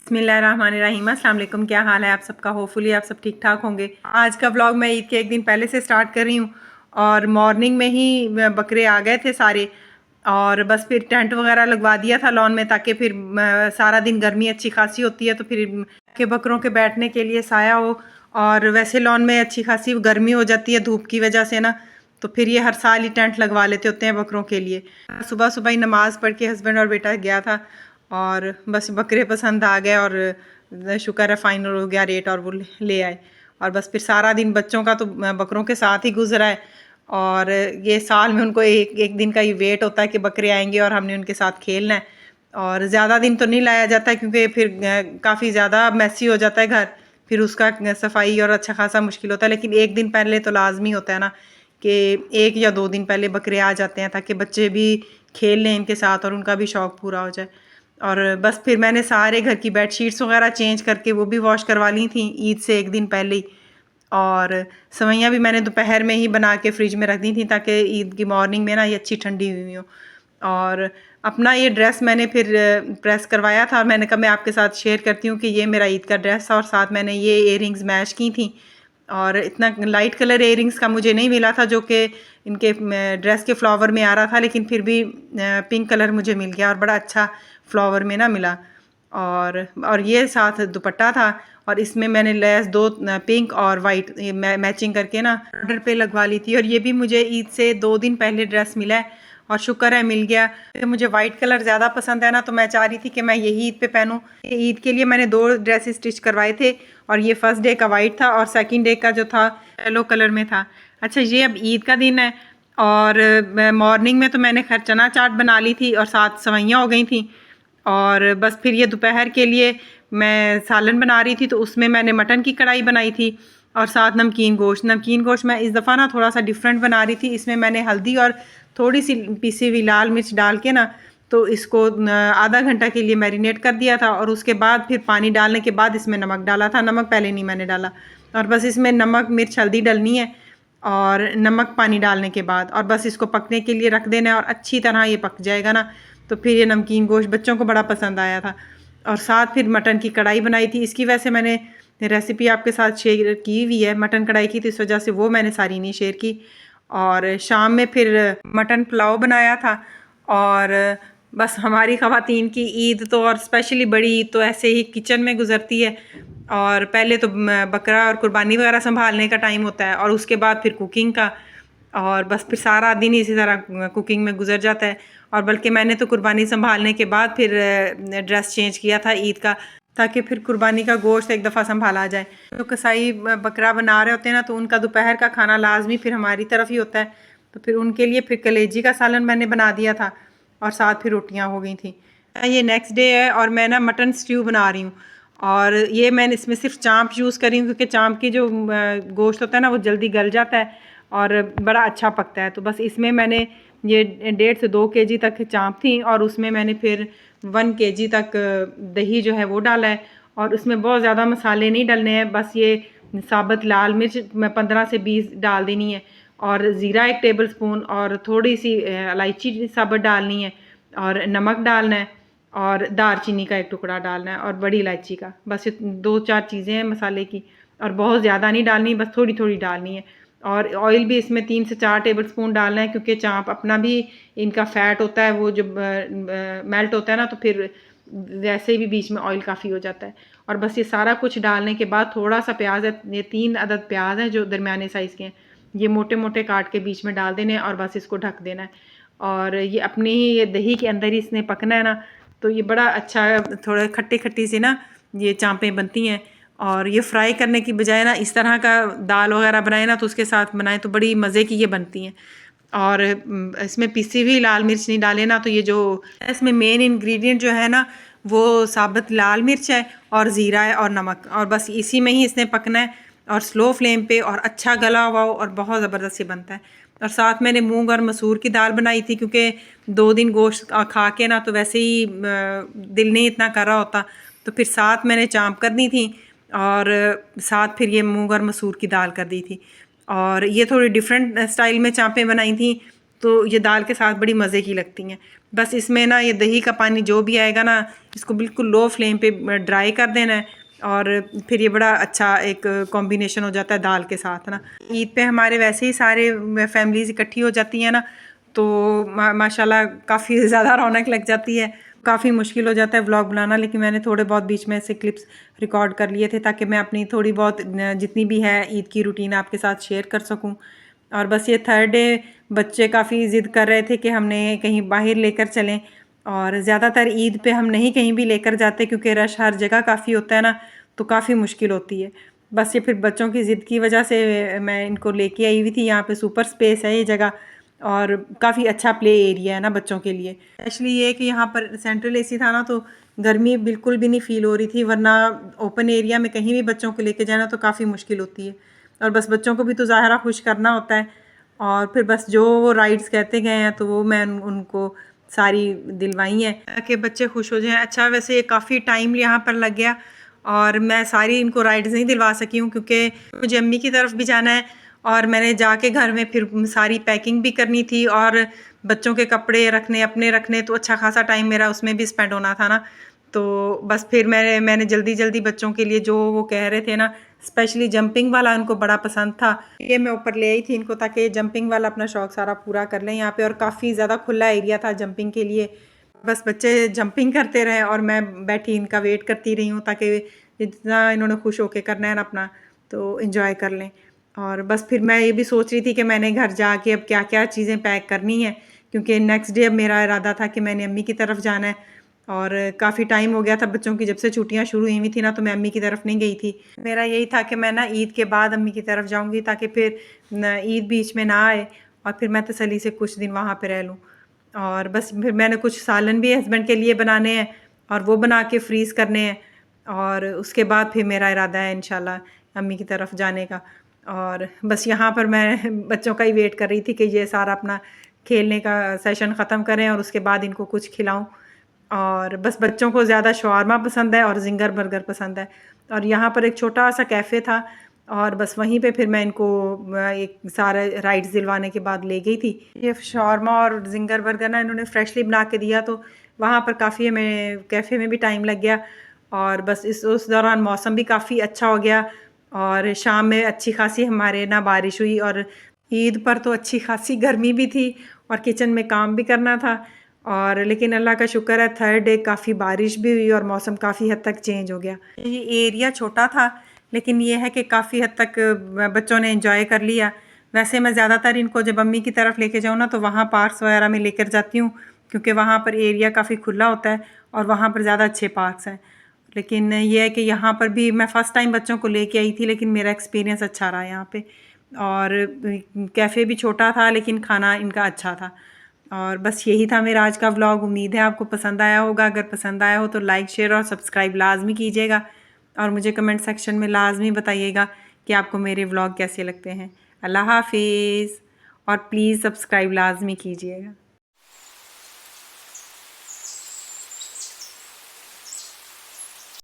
बिस्मिल्लाहिर्रहमानिर्रहीम। अस्सलाम वालेकुम। क्या हाल है आप सबका? होपफुली आप सब ठीक ठाक होंगे। आज का व्लॉग मैं ईद के एक दिन पहले से स्टार्ट कर रही हूँ और मॉर्निंग में ही बकरे आ गए थे सारे और बस फिर टेंट वगैरह लगवा दिया था लॉन में ताकि फिर सारा दिन गर्मी अच्छी खासी होती है तो फिर के बकरों के बैठने के लिए साया हो। और वैसे लॉन में अच्छी खासी गर्मी हो जाती है धूप की वजह से ना, तो फिर ये हर साल ही टेंट लगवा लेते होते हैं बकरों के लिए। सुबह सुबह ही नमाज़ पढ़ के हस्बैंड और बेटा गया था और बस बकरे पसंद आ गए और शुक्र है फाइनल हो गया रेट और वो ले आए। और बस फिर सारा दिन बच्चों का तो बकरों के साथ ही गुजरा है और ये साल में उनको एक एक दिन का ही वेट होता है कि बकरे आएंगे और हमने उनके साथ खेलना है। और ज़्यादा दिन तो नहीं लाया जाता है क्योंकि फिर काफ़ी ज़्यादा मैसी हो जाता है घर, फिर उसका सफाई और अच्छा खासा मुश्किल होता है। लेकिन एक दिन पहले तो लाजमी होता है ना कि 1 या 2 दिन पहले बकरे आ जाते हैं ताकि बच्चे भी खेल लें इनके साथ और उनका भी शौक़ पूरा हो जाए। और बस फिर मैंने सारे घर की बेडशीट्स वगैरह चेंज करके वो भी वॉश करवा ली थी ईद से एक दिन पहले ही। और सेवइयाँ भी मैंने दोपहर में ही बना के फ्रिज में रख दी थी ताकि ईद की मॉर्निंग में ना ये अच्छी ठंडी हुई हो। और अपना ये ड्रेस मैंने फिर प्रेस करवाया था और मैंने कहा मैं आपके साथ शेयर करती हूँ कि ये मेरा ईद का ड्रेस था और साथ मैंने ये इयररिंग्स मैच की थी। और इतना लाइट कलर इयररिंग्स का मुझे नहीं मिला था जो कि इनके ड्रेस के फ्लावर में आ रहा था, लेकिन फिर भी पिंक कलर मुझे मिल गया और बड़ा अच्छा फ्लावर में ना मिला। और ये साथ दुपट्टा था और इसमें मैंने लेस 2 पिंक और वाइट मैचिंग करके ना ऑर्डर पे लगवा ली थी। और ये भी मुझे ईद से 2 दिन पहले ड्रेस मिला है और शुक्र है मिल गया। तो मुझे वाइट कलर ज़्यादा पसंद है ना, तो मैं चाह रही थी कि मैं यही ईद पे पहनूं। ईद के लिए मैंने 2 ड्रेसेस स्टिच करवाए थे और ये फर्स्ट डे का वाइट था और सेकंड डे का जो था येलो कलर में था। अच्छा, ये अब ईद का दिन है और मॉर्निंग में तो मैंने खैर चना चाट बना ली थी और साथ सेवइयाँ हो गई थी। और बस फिर ये दोपहर के लिए मैं सालन बना रही थी तो उसमें मैंने मटन की कढ़ाई बनाई थी और साथ नमकीन गोश्त मैं इस दफ़ा ना थोड़ा सा डिफरेंट बना रही थी। इसमें मैंने हल्दी और थोड़ी सी पिसी हुई लाल मिर्च डाल के ना तो इसको आधा घंटा के लिए मैरिनेट कर दिया था और उसके बाद फिर पानी डालने के बाद इसमें नमक डाला था। नमक पहले नहीं मैंने डाला और बस इसमें नमक मिर्च हल्दी डलनी है और नमक पानी डालने के बाद और बस इसको पकने के लिए रख देना है और अच्छी तरह ये पक जाएगा ना तो फिर ये नमकीन गोश्त बच्चों को बड़ा पसंद आया था। और साथ फिर मटन की कढ़ाई बनाई थी। इसकी वजह से मैंने रेसिपी आपके साथ शेयर की हुई है मटन कढ़ाई की, तो इस वजह से वो मैंने सारी नहीं शेयर की। और शाम में फिर मटन पुलाव बनाया था और बस हमारी ख़वातीन की ईद तो और स्पेशली बड़ी ईद तो ऐसे ही किचन में गुजरती है। और पहले तो बकरा और कुर्बानी वगैरह संभालने का टाइम होता है और उसके बाद फिर कुकिंग का, और बस फिर सारा दिन इसी तरह कुकिंग में गुजर जाता है। और बल्कि मैंने तो कुर्बानी संभालने के बाद फिर ड्रेस चेंज किया था ईद का ताकि फिर कुर्बानी का गोश्त एक दफ़ा संभाला जाए। तो कसाई बकरा बना रहे होते हैं ना तो उनका दोपहर का खाना लाजमी फिर हमारी तरफ ही होता है, तो फिर उनके लिए फिर कलेजी का सालन मैंने बना दिया था और साथ फिर रोटियाँ हो गई थी। ये नेक्स्ट डे है और मैं ना मटन स्ट्यू बना रही हूँ और ये मैंने इसमें सिर्फ चाँप यूज़ करी हूँ क्योंकि चाँप की जो गोश्त होता है ना वो जल्दी गल जाता है और बड़ा अच्छा पकता है। तो बस इसमें मैंने ये 1.5 से 2 केजी तक चाँप थी और उसमें मैंने फिर 1 केजी तक दही जो है वो डाला है और उसमें बहुत ज़्यादा मसाले नहीं डालने हैं, बस ये साबुत लाल मिर्च मैं 15 से 20 डाल देनी है और ज़ीरा 1 टेबल स्पून और थोड़ी सी इलायची साबुत डालनी है और नमक डालना है और दालचीनी का 1 टुकड़ा डालना है और बड़ी इलायची का। बस ये 2-4 चीज़ें हैं मसाले की और बहुत ज़्यादा नहीं डालनी, बस थोड़ी थोड़ी डालनी है। और ऑयल भी इसमें 3 से 4 टेबल स्पून डालना है क्योंकि चाँप अपना भी इनका फ़ैट होता है, वो जब मेल्ट होता है ना तो फिर वैसे भी बीच में ऑयल काफ़ी हो जाता है। और बस ये सारा कुछ डालने के बाद थोड़ा सा प्याज है, ये 3 अदद प्याज हैं जो दरमियाने साइज़ के हैं, ये मोटे मोटे काट के बीच में डाल देने हैं और बस इसको ढक देना है। और ये अपने ही ये दही के अंदर ही इसने पकना है ना, तो ये बड़ा अच्छा थोड़ा खट्टी खट्टी सी ना ये चाँपें बनती हैं। और ये फ्राई करने की बजाय ना इस तरह का दाल वगैरह बनाए ना तो उसके साथ बनाए तो बड़ी मज़े की ये बनती हैं। और इसमें पिसी हुई लाल मिर्च नहीं डाले ना, तो ये जो इसमें मेन इंग्रेडिएंट जो है ना वो साबुत लाल मिर्च है और ज़ीरा है और नमक, और बस इसी में ही इसने पकना है और स्लो फ्लेम पे और अच्छा गला हुआ हो और बहुत ज़बरदस्त ये बनता है। और साथ मैंने मूंग और मसूर की दाल बनाई थी क्योंकि 2 दिन गोश्त खा के ना तो वैसे ही दिल नहीं इतना कर रहा होता, तो फिर साथ मैंने चाँप करनी थी और साथ फिर ये मूंग और मसूर की दाल कर दी थी। और ये थोड़ी डिफरेंट स्टाइल में चाँपें बनाई थी तो ये दाल के साथ बड़ी मज़े की लगती हैं। बस इसमें ना ये दही का पानी जो भी आएगा ना, इसको बिल्कुल लो फ्लेम पे ड्राई कर देना है, और फिर ये बड़ा अच्छा एक कॉम्बिनेशन हो जाता है दाल के साथ ना। ईद पे हमारे वैसे ही सारे फैमिलीज इकट्ठी हो जाती हैं ना, तो माशाल्लाह काफ़ी ज़्यादा रौनक लग जाती है। काफ़ी मुश्किल हो जाता है व्लॉग बनाना, लेकिन मैंने थोड़े बहुत बीच में से क्लिप्स रिकॉर्ड कर लिए थे ताकि मैं अपनी थोड़ी बहुत जितनी भी है ईद की रूटीन आपके साथ शेयर कर सकूं। और बस ये थर्ड डे बच्चे काफ़ी ज़िद कर रहे थे कि हमने कहीं बाहर लेकर चलें, और ज़्यादातर ईद पे हम नहीं कहीं भी लेकर जाते क्योंकि रश हर जगह काफ़ी होता है ना, तो काफ़ी मुश्किल होती है। बस ये फिर बच्चों की ज़िद की वजह से मैं इनको लेके आई हुई थी। यहाँ पे सुपर स्पेस है ये जगह, और काफ़ी अच्छा प्ले एरिया है ना बच्चों के लिए। एक्चुअली ये है कि यहाँ पर सेंट्रल एसी था ना, तो गर्मी बिल्कुल भी नहीं फील हो रही थी, वरना ओपन एरिया में कहीं भी बच्चों को लेके जाना तो काफ़ी मुश्किल होती है। और बस बच्चों को भी तो ज़ाहिरा खुश करना होता है, और फिर बस जो वो राइड्स कहते गए हैं तो वो मैं उनको सारी दिलवाई हैं ताकि बच्चे खुश हो जाएं। अच्छा, वैसे काफ़ी टाइम यहाँ पर लग गया और मैं सारी इनको राइड्स नहीं दिलवा सकी हूँ क्योंकि मुझे अम्मी की तरफ भी जाना है, और मैंने जाके घर में फिर सारी पैकिंग भी करनी थी, और बच्चों के कपड़े रखने अपने रखने, तो अच्छा खासा टाइम मेरा उसमें भी स्पेंड होना था ना। तो बस फिर मैंने जल्दी जल्दी बच्चों के लिए जो वो कह रहे थे ना, स्पेशली जंपिंग वाला उनको बड़ा पसंद था, ये मैं ऊपर ले आई थी इनको ताकि जंपिंग वाला अपना शौक सारा पूरा कर लें यहाँ पे। और काफ़ी ज़्यादा खुला एरिया था जंपिंग के लिए, बस बच्चे जंपिंग करते रहे और मैं बैठी इनका वेट करती रही हूँ ताकि जितना इन्होंने खुश होके करना है ना अपना, तो इन्जॉय कर लें। और बस फिर मैं ये भी सोच रही थी कि मैंने घर जाके अब क्या क्या चीज़ें पैक करनी है, क्योंकि नेक्स्ट डे अब मेरा इरादा था कि मैंने अम्मी की तरफ जाना है, और काफ़ी टाइम हो गया था बच्चों की, जब से छुट्टियां शुरू हुई हुई थी ना, तो मैं अम्मी की तरफ नहीं गई थी। मेरा यही था कि मैं ना ईद के बाद अम्मी की तरफ जाऊंगी ताकि फिर ईद बीच में ना आए, और फिर मैं तसल्ली से कुछ दिन वहाँ पे रह लूँ। और बस फिर मैंने कुछ सालन भी हस्बैंड के लिए बनाने हैं, और वो बना के फ्रीज़ करने हैं, और उसके बाद फिर मेरा इरादा है इंशाल्लाह अम्मी की तरफ जाने का। और बस यहाँ पर मैं बच्चों का ही वेट कर रही थी कि ये सारा अपना खेलने का सेशन ख़त्म करें और उसके बाद इनको कुछ खिलाऊं। और बस बच्चों को ज़्यादा शवारमा पसंद है और जिंगर बर्गर पसंद है, और यहाँ पर एक छोटा सा कैफ़े था, और बस वहीं पे फिर मैं इनको एक सारे राइड्स दिलवाने के बाद ले गई थी। ये शवारमा और जिंगर बर्गर ना इन्होंने फ्रेशली बना के दिया, तो वहाँ पर काफ़ी हमें कैफ़े में भी टाइम लग गया, और बस उस दौरान मौसम भी काफ़ी अच्छा हो गया, और शाम में अच्छी खासी हमारे ना बारिश हुई, और ईद पर तो अच्छी खासी गर्मी भी थी और किचन में काम भी करना था। और लेकिन अल्लाह का शुक्र है थर्ड डे काफ़ी बारिश भी हुई और मौसम काफ़ी हद तक चेंज हो गया। ये एरिया छोटा था, लेकिन ये है कि काफ़ी हद तक बच्चों ने एंजॉय कर लिया। वैसे मैं ज़्यादातर इनको जब अम्मी की तरफ लेके जाऊँ ना, तो वहाँ पार्क्स वगैरह में लेकर जाती हूँ, क्योंकि वहाँ पर एरिया काफ़ी खुला होता है और वहाँ पर ज़्यादा अच्छे पार्क्स हैं। लेकिन ये है कि यहाँ पर भी मैं फ़र्स्ट टाइम बच्चों को लेके आई थी, लेकिन मेरा एक्सपीरियंस अच्छा रहा यहाँ पे। और कैफ़े भी छोटा था लेकिन खाना इनका अच्छा था। और बस यही था मेरा आज का व्लॉग। उम्मीद है आपको पसंद आया होगा। अगर पसंद आया हो तो लाइक शेयर और सब्सक्राइब लाजमी कीजिएगा, और मुझे कमेंट सेक्शन में लाजमी बताइएगा कि आपको मेरे व्लॉग कैसे लगते हैं। अल्लाह हाफिज़, और प्लीज़ सब्सक्राइब लाजमी कीजिएगा।